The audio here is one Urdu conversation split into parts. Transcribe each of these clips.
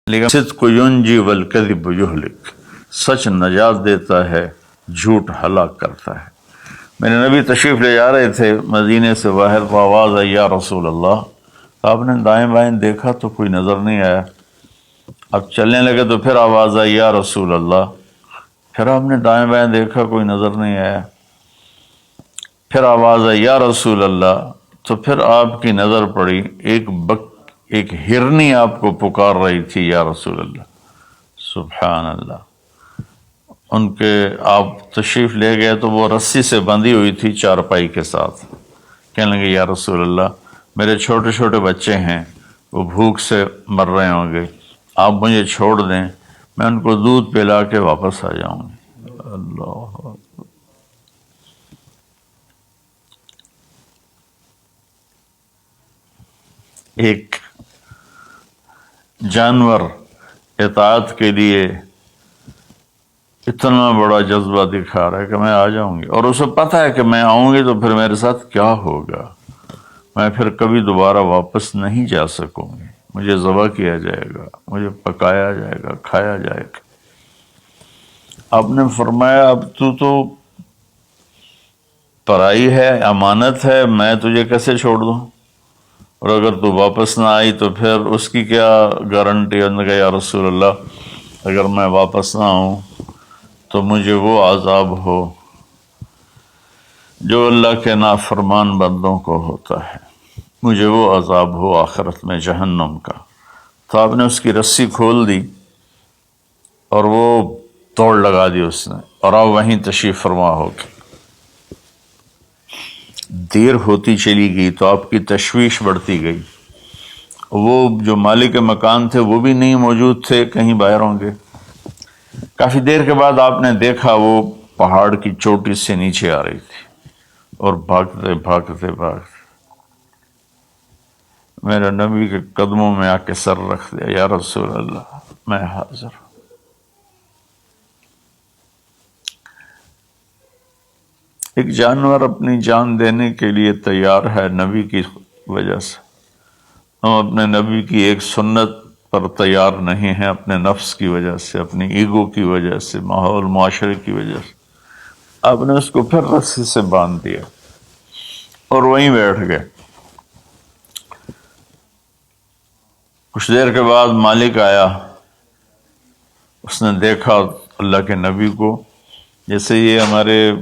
لیکن صدق ینجی والکذب یہلک، سچ نجات دیتا ہے، جھوٹ ہلاک کرتا ہے۔ میرے نبی تشریف لے جا رہے تھے مدینے سے باہر، تو آواز آئی یا رسول اللہ۔ تو آپ نے دائیں بائیں دیکھا تو کوئی نظر نہیں آیا۔ اب چلنے لگے تو پھر آواز آئی یا رسول اللہ۔ پھر آپ نے دائیں بائیں دیکھا، کوئی نظر نہیں آیا۔ پھر آواز آئی یا رسول اللہ۔ تو پھر آپ کی نظر پڑی، ایک ہرنی آپ کو پکار رہی تھی یا رسول اللہ۔ سبحان اللہ۔ ان کے آپ تشریف لے گئے تو وہ رسی سے بندھی ہوئی تھی چارپائی کے ساتھ۔ کہنے لگے یا رسول اللہ، میرے چھوٹے چھوٹے بچے ہیں، وہ بھوک سے مر رہے ہوں گے، آپ مجھے چھوڑ دیں، میں ان کو دودھ پلا کے واپس آ جاؤں گی۔ اللہ، ایک جانور اطاعت کے لیے اتنا بڑا جذبہ دکھا رہا ہے کہ میں آ جاؤں گی، اور اسے پتہ ہے کہ میں آؤں گی تو پھر میرے ساتھ کیا ہوگا، میں پھر کبھی دوبارہ واپس نہیں جا سکوں گی، مجھے ذبح کیا جائے گا، مجھے پکایا جائے گا، کھایا جائے گا۔ آپ نے فرمایا اب تو پرائی ہے، امانت ہے، میں تجھے کیسے چھوڑ دوں، اور اگر تو واپس نہ آئی تو پھر اس کی کیا گارنٹی؟ انہوں نے کہا یا رسول اللہ، اگر میں واپس نہ آؤں تو مجھے وہ عذاب ہو جو اللہ کے نافرمان بندوں کو ہوتا ہے، مجھے وہ عذاب ہو آخرت میں جہنم کا۔ تو آپ نے اس کی رسی کھول دی اور وہ توڑ لگا دی اس نے، اور آپ وہیں تشریف فرما ہو گئے۔ دیر ہوتی چلی گئی تو آپ کی تشویش بڑھتی گئی۔ وہ جو مالک مکان تھے وہ بھی نہیں موجود تھے، کہیں باہر ہوں گے۔ کافی دیر کے بعد آپ نے دیکھا وہ پہاڑ کی چوٹی سے نیچے آ رہی تھی، اور بھاگتے بھاگتے بھاگتے میرے نبی کے قدموں میں آ کے سر رکھ دیا، یا رسول اللہ میں حاضر ہوں۔ ایک جانور اپنی جان دینے کے لیے تیار ہے نبی کی وجہ سے، ہم اپنے نبی کی ایک سنت پر تیار نہیں ہیں، اپنے نفس کی وجہ سے، اپنی ایگو کی وجہ سے، ماحول معاشرے کی وجہ سے۔ آپ نے اس کو پھر رسی سے باندھ دیا اور وہیں بیٹھ گئے۔ کچھ دیر کے بعد مالک آیا، اس نے دیکھا اللہ کے نبی کو، جیسے یہ ہمارے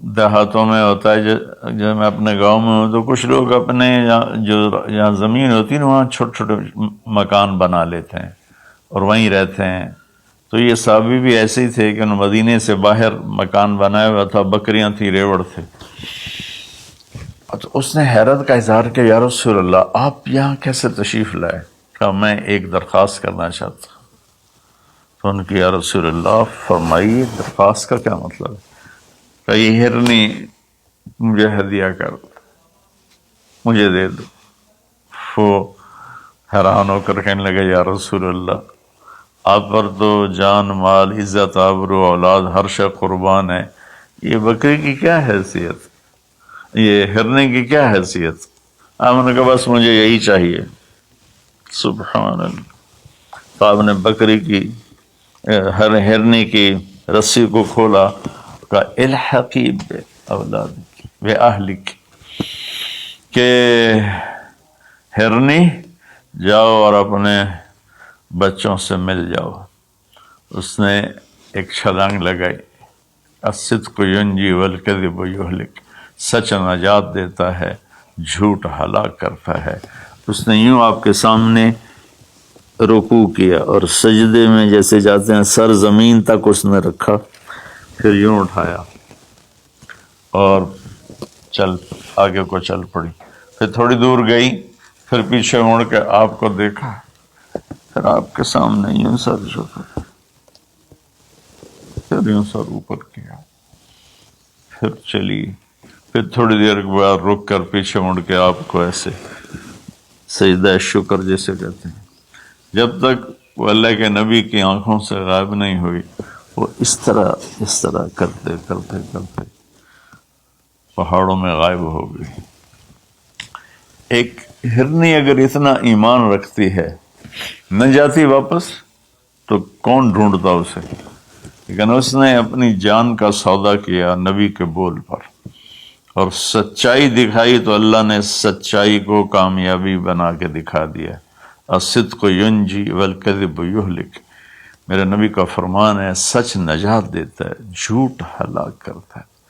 دیہاتوں میں ہوتا ہے، جب میں اپنے گاؤں میں ہوں تو کچھ لوگ اپنے جہاں زمین ہوتی ہے نا وہاں چھوٹے چھوٹے مکان بنا لیتے ہیں اور وہیں رہتے ہیں۔ تو یہ صحابی بھی ایسے ہی تھے کہ انہوں مدینے سے باہر مکان بنایا ہوا تھا، بکریاں تھیں، ریوڑ تھے۔ تو اس نے حیرت کا اظہار کیا، یا رسول اللہ آپ یہاں کیسے تشریف لائے؟ کہا میں ایک درخواست کرنا چاہتا ہوں۔ تو ان کی یا رسول اللہ فرمائیے، درخواست کا کیا مطلب ہے؟ کہ یہ ہرنی مجھے ہدیہ کر دو، مجھے دے دو۔ وہ حیران ہو کر کہنے لگے یا رسول اللہ آپ پر تو جان، مال، عزت، آبرو، اولاد ہر شے قربان ہے، یہ بکری کی کیا حیثیت، یہ ہرنے کی کیا حیثیت؟ آپ نے کہا بس مجھے یہی چاہیے۔ سبحان اللہ۔ تو آپ نے بکری کی ہرنے کی رسی کو کھولا، کہا الحقی باولادک باہلک، کہ ہرنی جاؤ اور اپنے بچوں سے مل جاؤ۔ اس نے ایک چھلانگ لگائی، الصدق ینجی والکذب یہلک، سچ نجات دیتا ہے، جھوٹ ہلاک کرتا ہے۔ اس نے یوں آپ کے سامنے رکوع کیا اور سجدے میں جیسے جاتے ہیں سر زمین تک اس نے رکھا، پھر یوں اٹھایا اور آگے کو چل پڑی۔ پھر تھوڑی دور گئی، پھر پیچھے مڑ کے آپ کو دیکھا، پھر آپ کے سامنے یوں سر جھکا، پھر یوں سر اوپر کیا، پھر چلی، پھر تھوڑی دیر کے بعد رک کر پیچھے مڑ کے آپ کو ایسے سجدہ شکر جیسے کہتے ہیں، جب تک وہ اللہ کے نبی کی آنکھوں سے غائب نہیں ہوئی، وہ اس طرح کرتے کرتے کرتے پہاڑوں میں غائب ہو گئی۔ ایک ہرنی اگر اتنا ایمان رکھتی ہے نہ جاتی واپس تو کون ڈھونڈتا اسے، لیکن اس نے اپنی جان کا سودا کیا نبی کے بول پر اور سچائی دکھائی تو اللہ نے سچائی کو کامیابی بنا کے دکھا دیا۔ الصدق ینجی والکذب یہلک، میرے نبی کا فرمان ہے سچ نجات دیتا ہے، جھوٹ ہلاک کرتا ہے۔